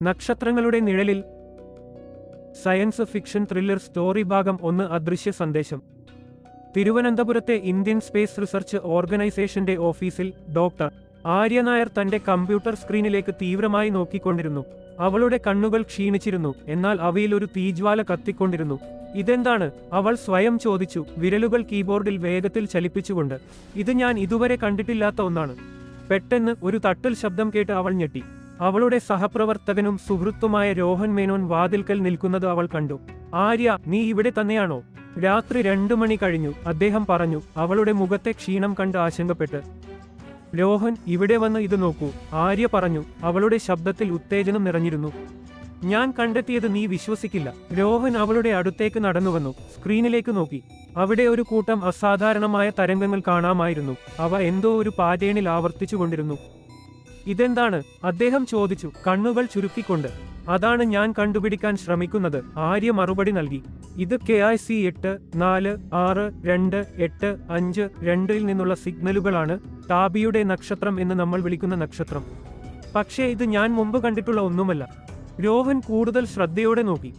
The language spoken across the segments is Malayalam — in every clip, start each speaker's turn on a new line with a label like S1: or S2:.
S1: നക്ഷത്രങ്ങളുടെ നിഴലിൽ സയൻസ് ഫിക്ഷൻ ത്രില്ലർ സ്റ്റോറി ഭാഗം 1 അദൃശ്യ സന്ദേശം. തിരുവനന്തപുരത്തെ ഇന്ത്യൻ സ്പേസ് റിസർച്ച് ഓർഗനൈസേഷന്റെ ഓഫീസിൽ ഡോക്ടർ ആര്യ നായർ തന്റെ കമ്പ്യൂട്ടർ സ്ക്രീനിലേക്ക് തീവ്രമായി നോക്കിക്കൊണ്ടിരുന്നു. അവളുടെ കണ്ണുകൾ ക്ഷീണിച്ചിരുന്നു, എന്നാൽ അവയിൽ ഒരു തീജ്വാല കത്തിക്കൊണ്ടിരുന്നു. ഇതെന്താണ്? അവൾ സ്വയം ചോദിച്ചു, വിരലുകൾ കീബോർഡിൽ വേഗത്തിൽ ചലിപ്പിച്ചുകൊണ്ട്. ഇത് ഞാൻ ഇതുവരെ കണ്ടിട്ടില്ലാത്ത ഒന്നാണ്. പെട്ടെന്ന് ഒരു തട്ടൽ ശബ്ദം കേട്ട് അവൾ ഞെട്ടി. അവളുടെ സഹപ്രവർത്തകനും സുഹൃത്തുമായ രോഹൻ മേനോൻ വാതിൽക്കൽ നിൽക്കുന്നത് അവൾ കണ്ടു. ആര്യ, നീ ഇവിടെ തന്നെയാണോ? രാത്രി 2 മണി കഴിഞ്ഞു, അദ്ദേഹം പറഞ്ഞു, അവളുടെ മുഖത്തെ ക്ഷീണം കണ്ട് ആശങ്കപ്പെട്ട്. രോഹൻ, ഇവിടെ വന്ന് ഇത് നോക്കൂ, ആര്യ പറഞ്ഞു. അവളുടെ ശബ്ദത്തിൽ ഉത്തേജനം നിറഞ്ഞിരുന്നു. ഞാൻ കണ്ടെത്തിയത് നീ വിശ്വസിക്കില്ല. രോഹൻ അവളുടെ അടുത്തേക്ക് നടന്നുവന്നു, സ്ക്രീനിലേക്ക് നോക്കി. അവിടെ ഒരു കൂട്ടം അസാധാരണമായ തരംഗങ്ങൾ കാണാമായിരുന്നു. അവ എന്തോ ഒരു പാറ്റേണിൽ ആവർത്തിച്ചുകൊണ്ടിരുന്നു. ഇതെന്താണ്? അദ്ദേഹം ചോദിച്ചു, കണ്ണുകൾ ചുരുക്കിക്കൊണ്ട്. അതാണ് ഞാൻ കണ്ടുപിടിക്കാൻ ശ്രമിക്കുന്നത്, ആര്യ മറുപടി നൽകി. ഇത് KIC 846285 നിന്നുള്ള സിഗ്നലുകളാണ്. ടാബിയുടെ നക്ഷത്രം എന്ന് നമ്മൾ വിളിക്കുന്ന നക്ഷത്രം. പക്ഷേ ഇത് ഞാൻ മുമ്പ് കണ്ടിട്ടുള്ള ഒന്നുമല്ല. രോഹൻ കൂടുതൽ ശ്രദ്ധയോടെ നോക്കി.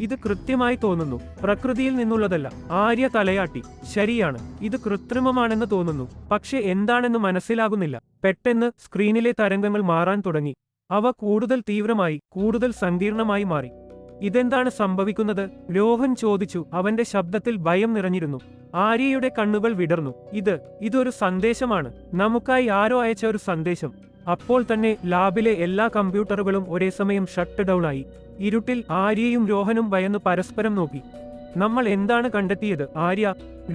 S1: ഇത് കൃത്യമായി തോന്നുന്നു പ്രകൃതിയിൽ നിന്നുള്ളതല്ല. ആര്യ തലയാട്ടി. ശരിയാണ്, ഇത് കൃത്രിമമാണെന്ന് തോന്നുന്നു, പക്ഷെ എന്താണെന്ന് മനസ്സിലാകുന്നില്ല. പെട്ടെന്ന് സ്ക്രീനിലെ തരംഗങ്ങൾ മാറാൻ തുടങ്ങി. അവ കൂടുതൽ തീവ്രമായി, കൂടുതൽ സങ്കീർണമായി മാറി. ഇതെന്താണ് സംഭവിക്കുന്നത്? രോഹൻ ചോദിച്ചു. അവന്റെ ശബ്ദത്തിൽ ഭയം നിറഞ്ഞിരുന്നു. ആര്യയുടെ കണ്ണുകൾ വിടർന്നു. ഇതൊരു സന്ദേശമാണ്. നമുക്കായി ആരോ അയച്ച ഒരു സന്ദേശം. അപ്പോൾ തന്നെ ലാബിലെ എല്ലാ കമ്പ്യൂട്ടറുകളും ഒരേ സമയം ഷട്ട് ഡൗൺ ആയി. ഇരുട്ടിൽ ആര്യയും രോഹനും ഭയന്ന് പരസ്പരം നോക്കി. നമ്മൾ എന്താണ് കണ്ടെത്തിയത്, ആര്യ?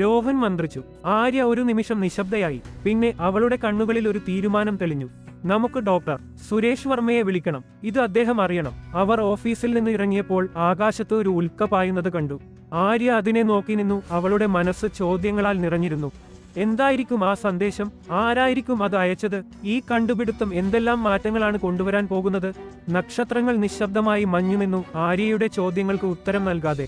S1: രോഹൻ മന്ത്രിച്ചു. ആര്യ ഒരു നിമിഷം നിശബ്ദയായി. പിന്നെ അവളുടെ കണ്ണുകളിൽ ഒരു തീരുമാനം തെളിഞ്ഞു. നമുക്ക് ഡോക്ടർ സുരേഷ് വർമ്മയെ വിളിക്കണം. ഇത് അദ്ദേഹം അറിയണം. അവർ ഓഫീസിൽ നിന്ന് ഇറങ്ങിയപ്പോൾ ആകാശത്ത് ഒരു ഉൽക്ക പായുന്നത് കണ്ടു. ആര്യ അതിനെ നോക്കി നിന്നു. അവളുടെ മനസ്സ് ചോദ്യങ്ങളാൽ നിറഞ്ഞിരുന്നു. എന്തായിരിക്കും ആ സന്ദേശം? ആരായിരിക്കും അത് അയച്ചത്? ഈ കണ്ടുപിടുത്തം എന്തെല്ലാം മാറ്റങ്ങളാണ് കൊണ്ടുവരാൻ പോകുന്നത്? നക്ഷത്രങ്ങൾ നിശബ്ദമായി മഞ്ഞുനിന്നു, ആര്യയുടെ ചോദ്യങ്ങൾക്ക് ഉത്തരം നൽകാതെ.